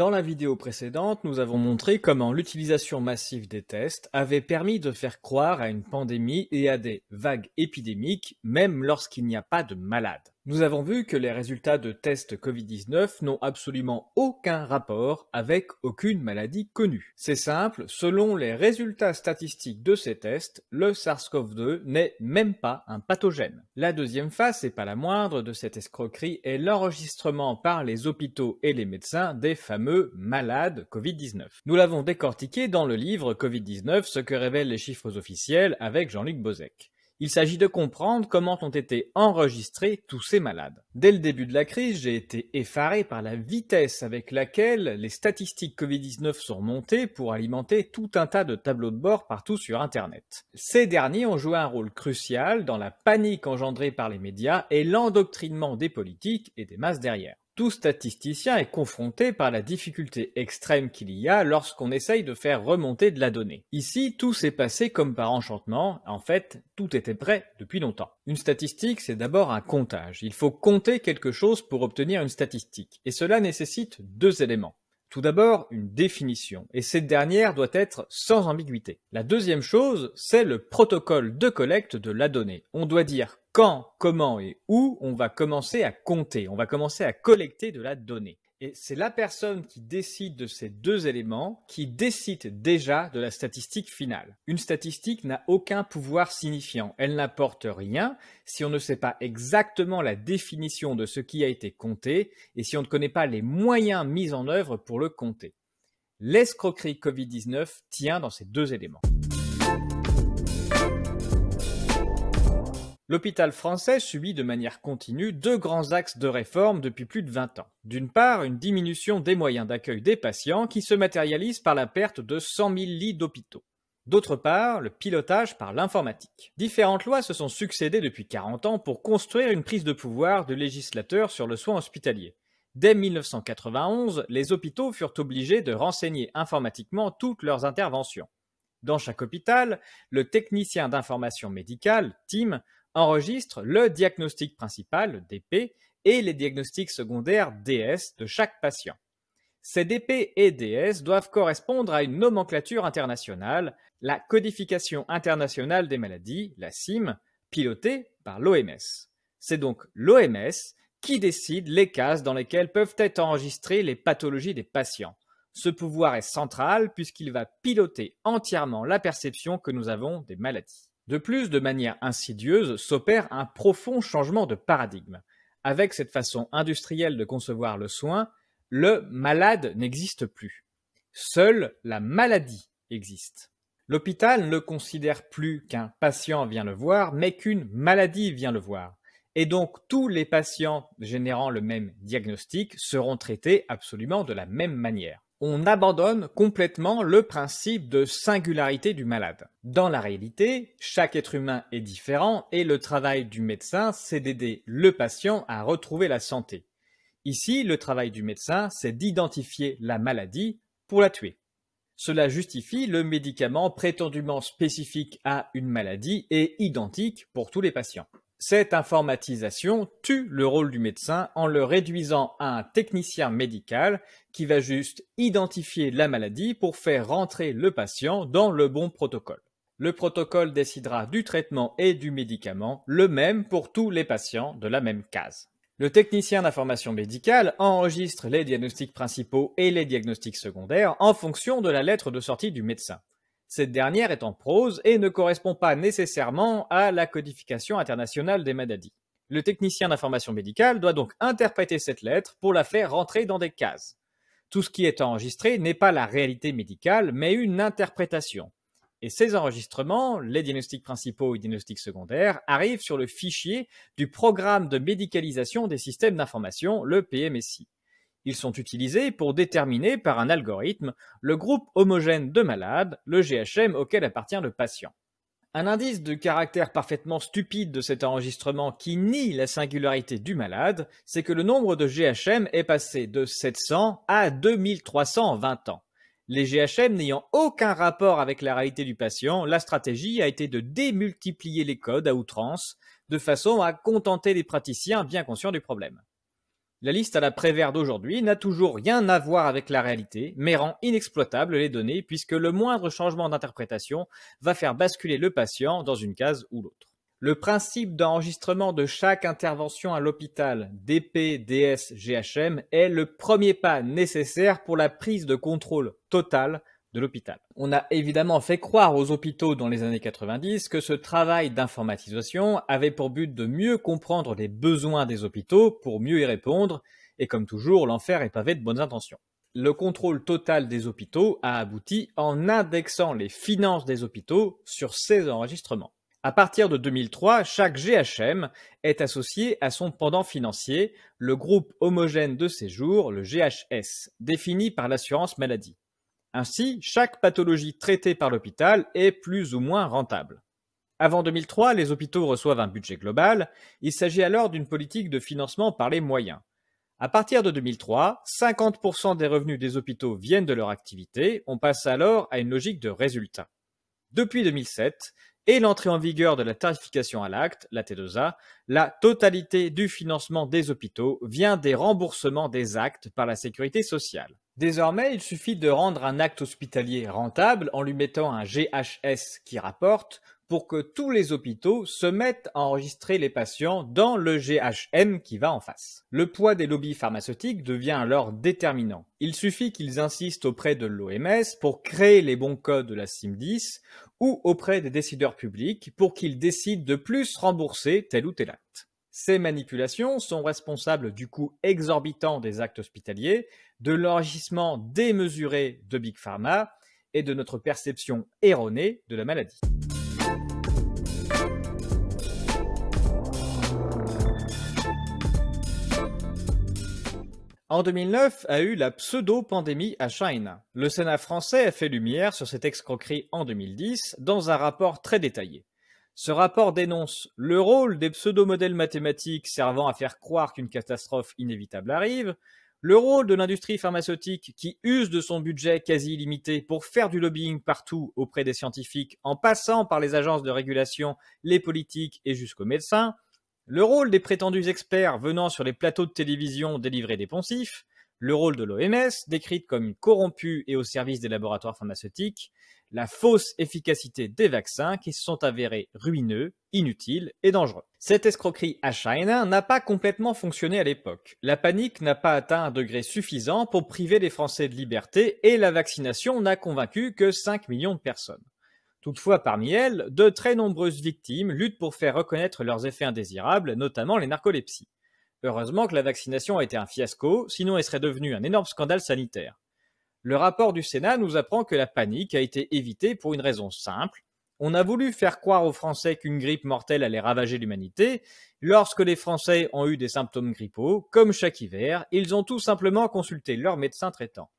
Dans la vidéo précédente, nous avons montré comment l'utilisation massive des tests avait permis de faire croire à une pandémie et à des vagues épidémiques, même lorsqu'il n'y a pas de malades. Nous avons vu que les résultats de tests Covid-19 n'ont absolument aucun rapport avec aucune maladie connue. C'est simple, selon les résultats statistiques de ces tests, le SARS-CoV-2 n'est même pas un pathogène. La deuxième phase, et pas la moindre, de cette escroquerie est l'enregistrement par les hôpitaux et les médecins des fameux malades Covid-19. Nous l'avons décortiqué dans le livre Covid-19, ce que révèlent les chiffres officiels avec Jean-Luc Bozek. Il s'agit de comprendre comment ont été enregistrés tous ces malades. Dès le début de la crise, j'ai été effaré par la vitesse avec laquelle les statistiques Covid-19 sont montées pour alimenter tout un tas de tableaux de bord partout sur Internet. Ces derniers ont joué un rôle crucial dans la panique engendrée par les médias et l'endoctrinement des politiques et des masses derrière. Tout statisticien est confronté par la difficulté extrême qu'il y a lorsqu'on essaye de faire remonter de la donnée. Ici, tout s'est passé comme par enchantement, en fait, tout était prêt depuis longtemps. Une statistique, c'est d'abord un comptage. Il faut compter quelque chose pour obtenir une statistique, et cela nécessite deux éléments. Tout d'abord, une définition, et cette dernière doit être sans ambiguïté. La deuxième chose, c'est le protocole de collecte de la donnée. On doit dire quand, comment et où on va commencer à compter, on va commencer à collecter de la donnée. Et c'est la personne qui décide de ces deux éléments qui décide déjà de la statistique finale. Une statistique n'a aucun pouvoir signifiant, elle n'apporte rien si on ne sait pas exactement la définition de ce qui a été compté et si on ne connaît pas les moyens mis en œuvre pour le compter. L'escroquerie Covid-19 tient dans ces deux éléments. L'hôpital français subit de manière continue deux grands axes de réforme depuis plus de 20 ans. D'une part, une diminution des moyens d'accueil des patients qui se matérialise par la perte de 100 000 lits d'hôpitaux. D'autre part, le pilotage par l'informatique. Différentes lois se sont succédées depuis 40 ans pour construire une prise de pouvoir du législateur sur le soin hospitalier. Dès 1991, les hôpitaux furent obligés de renseigner informatiquement toutes leurs interventions. Dans chaque hôpital, le technicien d'information médicale, TIM, enregistre le diagnostic principal, DP, et les diagnostics secondaires, DS, de chaque patient. Ces DP et DS doivent correspondre à une nomenclature internationale, la Codification internationale des maladies, la CIM, pilotée par l'OMS. C'est donc l'OMS qui décide les cases dans lesquelles peuvent être enregistrées les pathologies des patients. Ce pouvoir est central puisqu'il va piloter entièrement la perception que nous avons des maladies. De plus, de manière insidieuse, s'opère un profond changement de paradigme. Avec cette façon industrielle de concevoir le soin, le malade n'existe plus. Seule la maladie existe. L'hôpital ne considère plus qu'un patient vient le voir, mais qu'une maladie vient le voir. Et donc tous les patients générant le même diagnostic seront traités absolument de la même manière. On abandonne complètement le principe de singularité du malade. Dans la réalité, chaque être humain est différent et le travail du médecin, c'est d'aider le patient à retrouver la santé. Ici, le travail du médecin, c'est d'identifier la maladie pour la tuer. Cela justifie le médicament prétendument spécifique à une maladie et identique pour tous les patients. Cette informatisation tue le rôle du médecin en le réduisant à un technicien médical qui va juste identifier la maladie pour faire rentrer le patient dans le bon protocole. Le protocole décidera du traitement et du médicament, le même pour tous les patients de la même case. Le technicien d'information médicale enregistre les diagnostics principaux et les diagnostics secondaires en fonction de la lettre de sortie du médecin. Cette dernière est en prose et ne correspond pas nécessairement à la codification internationale des maladies. Le technicien d'information médicale doit donc interpréter cette lettre pour la faire rentrer dans des cases. Tout ce qui est enregistré n'est pas la réalité médicale, mais une interprétation. Et ces enregistrements, les diagnostics principaux et diagnostics secondaires, arrivent sur le fichier du programme de médicalisation des systèmes d'information, le PMSI. Ils sont utilisés pour déterminer par un algorithme le groupe homogène de malades, le GHM auquel appartient le patient. Un indice de caractère parfaitement stupide de cet enregistrement qui nie la singularité du malade, c'est que le nombre de GHM est passé de 700 à 2300 en 20 ans. Les GHM n'ayant aucun rapport avec la réalité du patient, la stratégie a été de démultiplier les codes à outrance, de façon à contenter les praticiens bien conscients du problème. La liste à la Prévert d'aujourd'hui n'a toujours rien à voir avec la réalité, mais rend inexploitables les données puisque le moindre changement d'interprétation va faire basculer le patient dans une case ou l'autre. Le principe d'enregistrement de chaque intervention à l'hôpital, DP, DS, GHM, est le premier pas nécessaire pour la prise de contrôle totale de l'hôpital. On a évidemment fait croire aux hôpitaux dans les années 90 que ce travail d'informatisation avait pour but de mieux comprendre les besoins des hôpitaux pour mieux y répondre, et comme toujours, l'enfer est pavé de bonnes intentions. Le contrôle total des hôpitaux a abouti en indexant les finances des hôpitaux sur ces enregistrements. À partir de 2003, chaque GHM est associé à son pendant financier, le groupe homogène de séjour, le GHS, défini par l'assurance maladie. Ainsi, chaque pathologie traitée par l'hôpital est plus ou moins rentable. Avant 2003, les hôpitaux reçoivent un budget global. Il s'agit alors d'une politique de financement par les moyens. À partir de 2003, 50% des revenus des hôpitaux viennent de leur activité. On passe alors à une logique de résultat. Depuis 2007, et l'entrée en vigueur de la tarification à l'acte, la T2A, la totalité du financement des hôpitaux vient des remboursements des actes par la sécurité sociale. Désormais, il suffit de rendre un acte hospitalier rentable en lui mettant un GHS qui rapporte pour que tous les hôpitaux se mettent à enregistrer les patients dans le GHM qui va en face. Le poids des lobbies pharmaceutiques devient alors déterminant. Il suffit qu'ils insistent auprès de l'OMS pour créer les bons codes de la CIM10 ou auprès des décideurs publics pour qu'ils décident de plus rembourser tel ou tel acte. Ces manipulations sont responsables du coût exorbitant des actes hospitaliers, de l'enrichissement démesuré de Big Pharma et de notre perception erronée de la maladie. En 2009 a eu la pseudo-pandémie H1N1. Le Sénat français a fait lumière sur cette escroquerie en 2010 dans un rapport très détaillé. Ce rapport dénonce le rôle des pseudo-modèles mathématiques servant à faire croire qu'une catastrophe inévitable arrive, le rôle de l'industrie pharmaceutique qui use de son budget quasi illimité pour faire du lobbying partout auprès des scientifiques en passant par les agences de régulation, les politiques et jusqu'aux médecins, le rôle des prétendus experts venant sur les plateaux de télévision délivrer des poncifs, le rôle de l'OMS, décrite comme corrompue et au service des laboratoires pharmaceutiques, la fausse efficacité des vaccins qui se sont avérés ruineux, inutiles et dangereux. Cette escroquerie H1N1 n'a pas complètement fonctionné à l'époque. La panique n'a pas atteint un degré suffisant pour priver les Français de liberté et la vaccination n'a convaincu que 5 millions de personnes. Toutefois, parmi elles, de très nombreuses victimes luttent pour faire reconnaître leurs effets indésirables, notamment les narcolepsies. Heureusement que la vaccination a été un fiasco, sinon elle serait devenue un énorme scandale sanitaire. Le rapport du Sénat nous apprend que la panique a été évitée pour une raison simple. On a voulu faire croire aux Français qu'une grippe mortelle allait ravager l'humanité. Lorsque les Français ont eu des symptômes grippaux, comme chaque hiver, ils ont tout simplement consulté leur médecin traitant.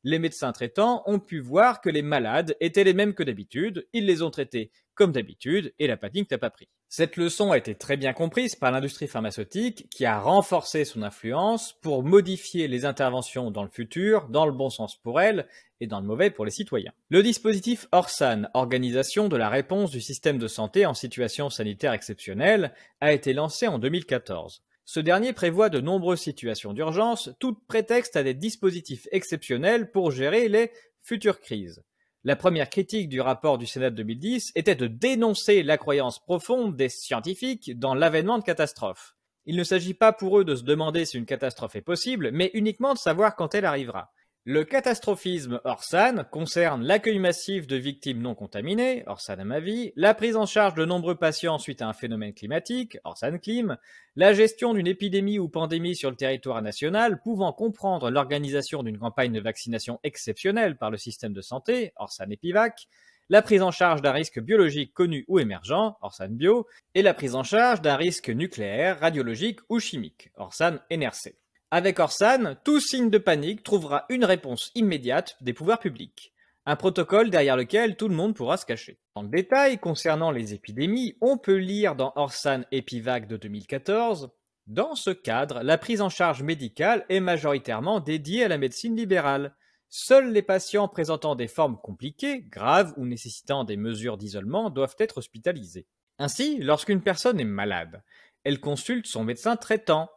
Les médecins traitants ont pu voir que les malades étaient les mêmes que d'habitude, ils les ont traités comme d'habitude et la panique n'a pas pris. Cette leçon a été très bien comprise par l'industrie pharmaceutique qui a renforcé son influence pour modifier les interventions dans le futur, dans le bon sens pour elle et dans le mauvais pour les citoyens. Le dispositif ORSAN, Organisation de la réponse du système de santé en situation sanitaire exceptionnelle, a été lancé en 2014. Ce dernier prévoit de nombreuses situations d'urgence, tout prétexte à des dispositifs exceptionnels pour gérer les futures crises. La première critique du rapport du Sénat de 2010 était de dénoncer la croyance profonde des scientifiques dans l'avènement de catastrophes. Il ne s'agit pas pour eux de se demander si une catastrophe est possible, mais uniquement de savoir quand elle arrivera. Le catastrophisme ORSAN concerne l'accueil massif de victimes non contaminées, ORSAN-AMAVI, la prise en charge de nombreux patients suite à un phénomène climatique, ORSAN-CLIM, la gestion d'une épidémie ou pandémie sur le territoire national pouvant comprendre l'organisation d'une campagne de vaccination exceptionnelle par le système de santé, ORSAN-EPIVAC, la prise en charge d'un risque biologique connu ou émergent, ORSAN-BIO, et la prise en charge d'un risque nucléaire, radiologique ou chimique, ORSAN-NRC. Avec ORSAN, tout signe de panique trouvera une réponse immédiate des pouvoirs publics. Un protocole derrière lequel tout le monde pourra se cacher. En détail, concernant les épidémies, on peut lire dans ORSAN EPIVAC de 2014 « Dans ce cadre, la prise en charge médicale est majoritairement dédiée à la médecine libérale. Seuls les patients présentant des formes compliquées, graves ou nécessitant des mesures d'isolement doivent être hospitalisés. Ainsi, lorsqu'une personne est malade, elle consulte son médecin traitant.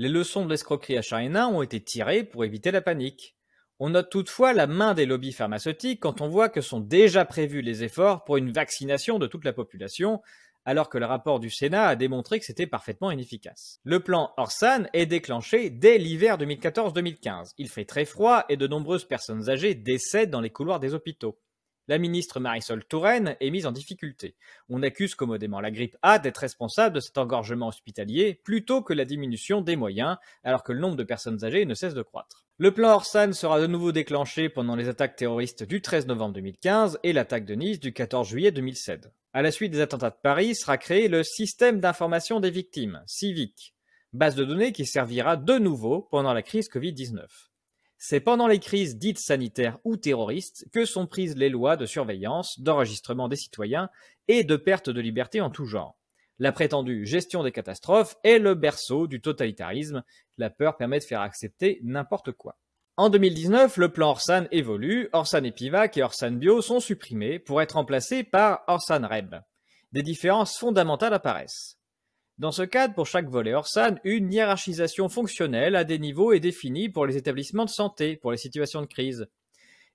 Les leçons de l'escroquerie H1N1 ont été tirées pour éviter la panique. On note toutefois la main des lobbies pharmaceutiques quand on voit que sont déjà prévus les efforts pour une vaccination de toute la population, alors que le rapport du Sénat a démontré que c'était parfaitement inefficace. Le plan Orsan est déclenché dès l'hiver 2014-2015. Il fait très froid et de nombreuses personnes âgées décèdent dans les couloirs des hôpitaux. La ministre Marisol Touraine est mise en difficulté. On accuse commodément la grippe A d'être responsable de cet engorgement hospitalier plutôt que la diminution des moyens, alors que le nombre de personnes âgées ne cesse de croître. Le plan Orsan sera de nouveau déclenché pendant les attaques terroristes du 13 novembre 2015 et l'attaque de Nice du 14 juillet 2016. À la suite des attentats de Paris sera créé le Système d'information des victimes, SIVIC, base de données qui servira de nouveau pendant la crise Covid-19. C'est pendant les crises dites sanitaires ou terroristes que sont prises les lois de surveillance, d'enregistrement des citoyens et de perte de liberté en tout genre. La prétendue gestion des catastrophes est le berceau du totalitarisme. La peur permet de faire accepter n'importe quoi. En 2019, le plan Orsan évolue, Orsan Epivac et Orsan Bio sont supprimés pour être remplacés par Orsan Reb. Des différences fondamentales apparaissent. Dans ce cadre, pour chaque volet Orsan, une hiérarchisation fonctionnelle à des niveaux est définie pour les établissements de santé, pour les situations de crise.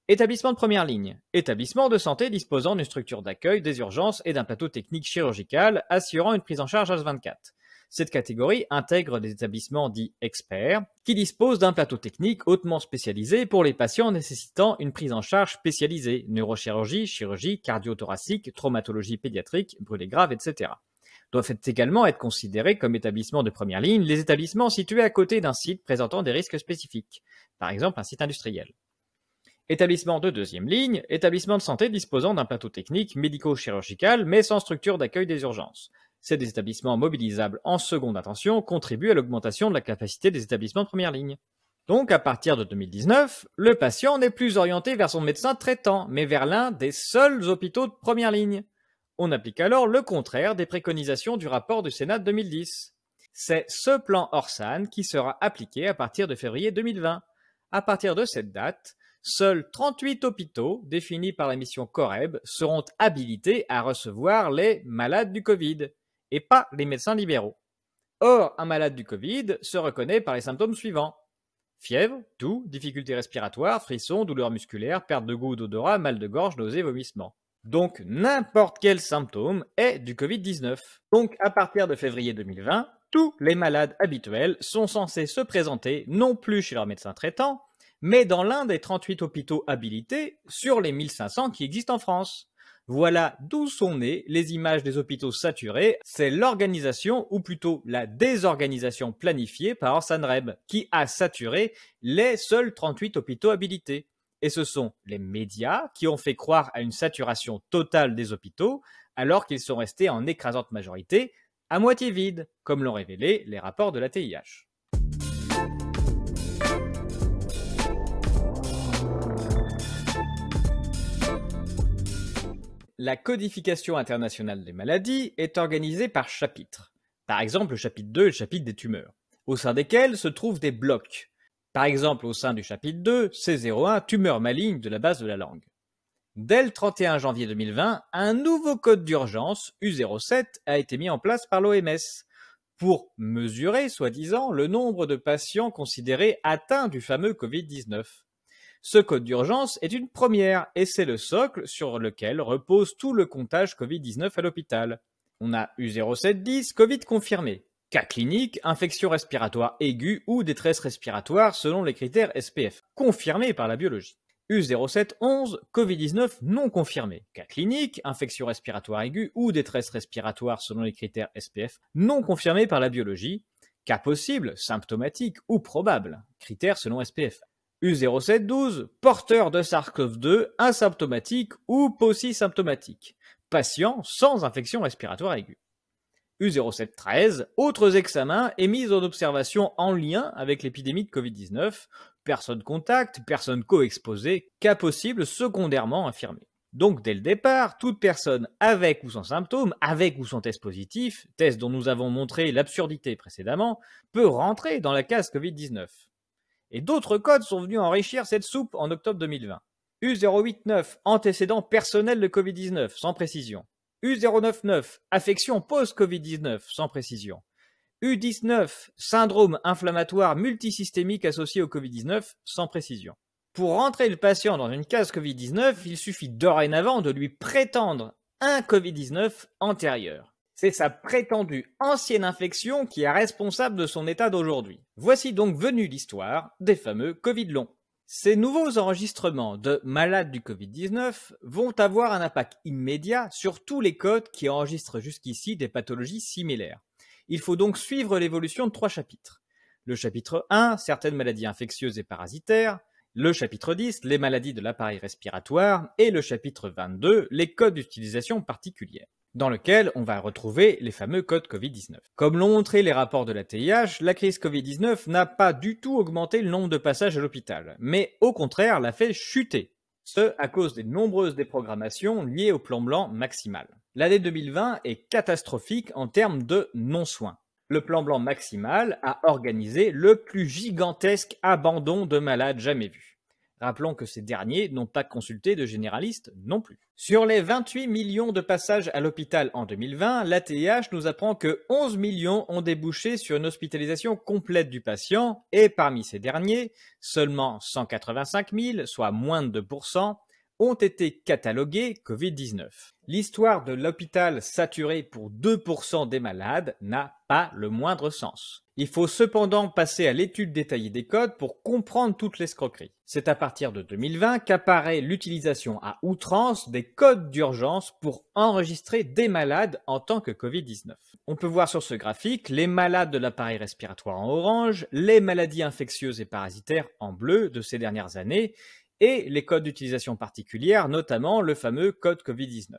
Établissement de première ligne. Établissement de santé disposant d'une structure d'accueil, des urgences et d'un plateau technique chirurgical assurant une prise en charge H24. Cette catégorie intègre des établissements dits experts qui disposent d'un plateau technique hautement spécialisé pour les patients nécessitant une prise en charge spécialisée, neurochirurgie, chirurgie, cardio-thoracique, traumatologie pédiatrique, brûlés graves, etc. Doivent également être considérés comme établissements de première ligne les établissements situés à côté d'un site présentant des risques spécifiques, par exemple un site industriel. Établissement de deuxième ligne, établissement de santé disposant d'un plateau technique médico-chirurgical mais sans structure d'accueil des urgences. Ces établissements mobilisables en seconde intention contribuent à l'augmentation de la capacité des établissements de première ligne. Donc, à partir de 2019, le patient n'est plus orienté vers son médecin traitant, mais vers l'un des seuls hôpitaux de première ligne. On applique alors le contraire des préconisations du rapport du Sénat de 2010. C'est ce plan Orsan qui sera appliqué à partir de février 2020. À partir de cette date, seuls 38 hôpitaux définis par la mission Coreb seront habilités à recevoir les malades du Covid, et pas les médecins libéraux. Or, un malade du Covid se reconnaît par les symptômes suivants. Fièvre, toux, difficultés respiratoires, frissons, douleurs musculaires, perte de goût ou d'odorat, mal de gorge, nausées, vomissements. Donc, n'importe quel symptôme est du Covid-19. Donc, à partir de février 2020, tous les malades habituels sont censés se présenter non plus chez leur médecin traitant, mais dans l'un des 38 hôpitaux habilités sur les 1500 qui existent en France. Voilà d'où sont nées les images des hôpitaux saturés. C'est l'organisation, ou plutôt la désorganisation planifiée par Orsan Reb, qui a saturé les seuls 38 hôpitaux habilités. Et ce sont les médias qui ont fait croire à une saturation totale des hôpitaux, alors qu'ils sont restés en écrasante majorité à moitié vides, comme l'ont révélé les rapports de la TIH. La codification internationale des maladies est organisée par chapitres. Par exemple, le chapitre 2 est le chapitre des tumeurs, au sein desquels se trouvent des blocs. Par exemple, au sein du chapitre 2, C01, tumeurs malignes de la base de la langue. Dès le 31 janvier 2020, un nouveau code d'urgence, U07, a été mis en place par l'OMS pour mesurer, soi-disant, le nombre de patients considérés atteints du fameux Covid-19. Ce code d'urgence est une première et c'est le socle sur lequel repose tout le comptage Covid-19 à l'hôpital. On a U0710, Covid confirmé. Cas clinique, infection respiratoire aiguë ou détresse respiratoire selon les critères SPF, confirmés par la biologie. U0711, Covid-19 non confirmé. Cas clinique, infection respiratoire aiguë ou détresse respiratoire selon les critères SPF, non confirmés par la biologie. Cas possible, symptomatique ou probable, critères selon SPF. U0712, porteur de SARS-CoV-2 asymptomatique ou paucisymptomatique, patient sans infection respiratoire aiguë. U0713, autres examens et mise en observation en lien avec l'épidémie de Covid-19, personne contact, personne co-exposée, cas possible secondairement infirmé. Donc dès le départ, toute personne avec ou sans symptômes, avec ou sans test positif, test dont nous avons montré l'absurdité précédemment, peut rentrer dans la case Covid-19. Et d'autres codes sont venus enrichir cette soupe en octobre 2020. U089, antécédent personnel de Covid-19, sans précision. U099, affection post-Covid-19, sans précision. U19, syndrome inflammatoire multisystémique associé au Covid-19, sans précision. Pour rentrer le patient dans une case Covid-19, il suffit dorénavant de lui prétendre un Covid-19 antérieur. C'est sa prétendue ancienne infection qui est responsable de son état d'aujourd'hui. Voici donc venue l'histoire des fameux Covid longs. Ces nouveaux enregistrements de malades du Covid-19 vont avoir un impact immédiat sur tous les codes qui enregistrent jusqu'ici des pathologies similaires. Il faut donc suivre l'évolution de 3 chapitres. Le chapitre 1, certaines maladies infectieuses et parasitaires. Le chapitre 10, les maladies de l'appareil respiratoire. Et le chapitre 22, les codes d'utilisation particulière, dans lequel on va retrouver les fameux codes Covid-19. Comme l'ont montré les rapports de la TIH, la crise Covid-19 n'a pas du tout augmenté le nombre de passages à l'hôpital, mais au contraire l'a fait chuter. Ce à cause des nombreuses déprogrammations liées au plan blanc maximal. L'année 2020 est catastrophique en termes de non-soins. Le plan blanc maximal a organisé le plus gigantesque abandon de malades jamais vu. Rappelons que ces derniers n'ont pas consulté de généralistes non plus. Sur les 28 millions de passages à l'hôpital en 2020, la TIH nous apprend que 11 millions ont débouché sur une hospitalisation complète du patient, et parmi ces derniers, seulement 185 000, soit moins de 2%, ont été catalogués Covid-19. L'histoire de l'hôpital saturé pour 2% des malades n'a pas le moindre sens. Il faut cependant passer à l'étude détaillée des codes pour comprendre toute l'escroquerie. C'est à partir de 2020 qu'apparaît l'utilisation à outrance des codes d'urgence pour enregistrer des malades en tant que Covid-19. On peut voir sur ce graphique les malades de l'appareil respiratoire en orange, les maladies infectieuses et parasitaires en bleu de ces dernières années, et les codes d'utilisation particulière, notamment le fameux code Covid-19.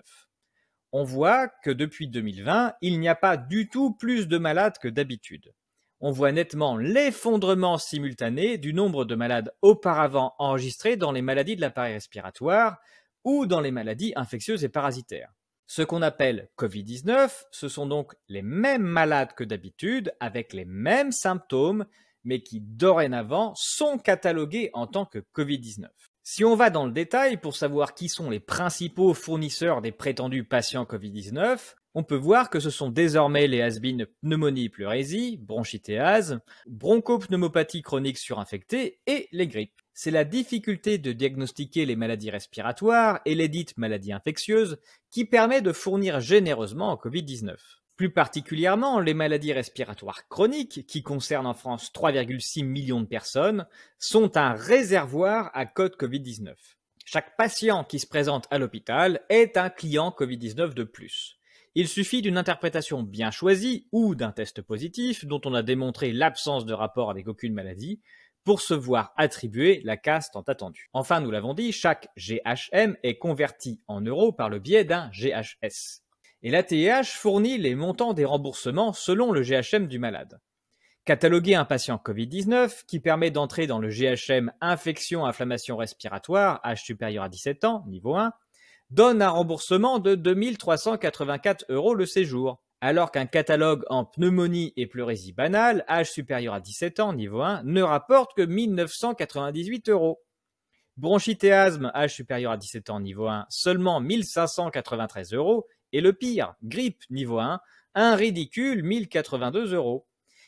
On voit que depuis 2020, il n'y a pas du tout plus de malades que d'habitude. On voit nettement l'effondrement simultané du nombre de malades auparavant enregistrés dans les maladies de l'appareil respiratoire ou dans les maladies infectieuses et parasitaires. Ce qu'on appelle Covid-19, ce sont donc les mêmes malades que d'habitude, avec les mêmes symptômes, mais qui dorénavant sont catalogués en tant que Covid-19. Si on va dans le détail pour savoir qui sont les principaux fournisseurs des prétendus patients Covid-19, on peut voir que ce sont désormais les has-been pneumonie pleurésie, bronchitéase, bronchopneumopathie chronique surinfectée et les grippes. C'est la difficulté de diagnostiquer les maladies respiratoires et les dites maladies infectieuses qui permet de fournir généreusement au Covid-19. Plus particulièrement, les maladies respiratoires chroniques, qui concernent en France 3,6 millions de personnes, sont un réservoir à code Covid-19. Chaque patient qui se présente à l'hôpital est un client Covid-19 de plus. Il suffit d'une interprétation bien choisie ou d'un test positif dont on a démontré l'absence de rapport avec aucune maladie pour se voir attribuer la case tant attendue. Enfin, nous l'avons dit, chaque GHM est converti en euros par le biais d'un GHS. Et la TIH fournit les montants des remboursements selon le GHM du malade. Cataloguer un patient Covid-19, qui permet d'entrer dans le GHM infection-inflammation respiratoire, âge supérieur à 17 ans, niveau 1, donne un remboursement de 2 384 € le séjour, alors qu'un catalogue en pneumonie et pleurésie banale, âge supérieur à 17 ans, niveau 1, ne rapporte que 1 998 €. Bronchitéasme, âge supérieur à 17 ans, niveau 1, seulement 1 593 €. Et le pire, grippe niveau 1, un ridicule 1082 €.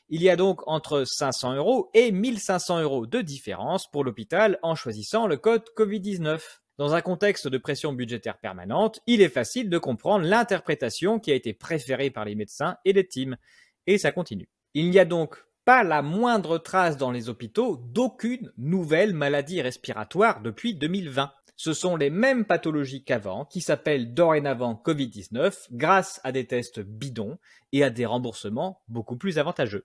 Il y a donc entre 500 € et 1500 € de différence pour l'hôpital en choisissant le code Covid-19. Dans un contexte de pression budgétaire permanente, il est facile de comprendre l'interprétation qui a été préférée par les médecins et les teams. Et ça continue. Il n'y a donc pas la moindre trace dans les hôpitaux d'aucune nouvelle maladie respiratoire depuis 2020. Ce sont les mêmes pathologies qu'avant, qui s'appellent dorénavant Covid-19, grâce à des tests bidons et à des remboursements beaucoup plus avantageux.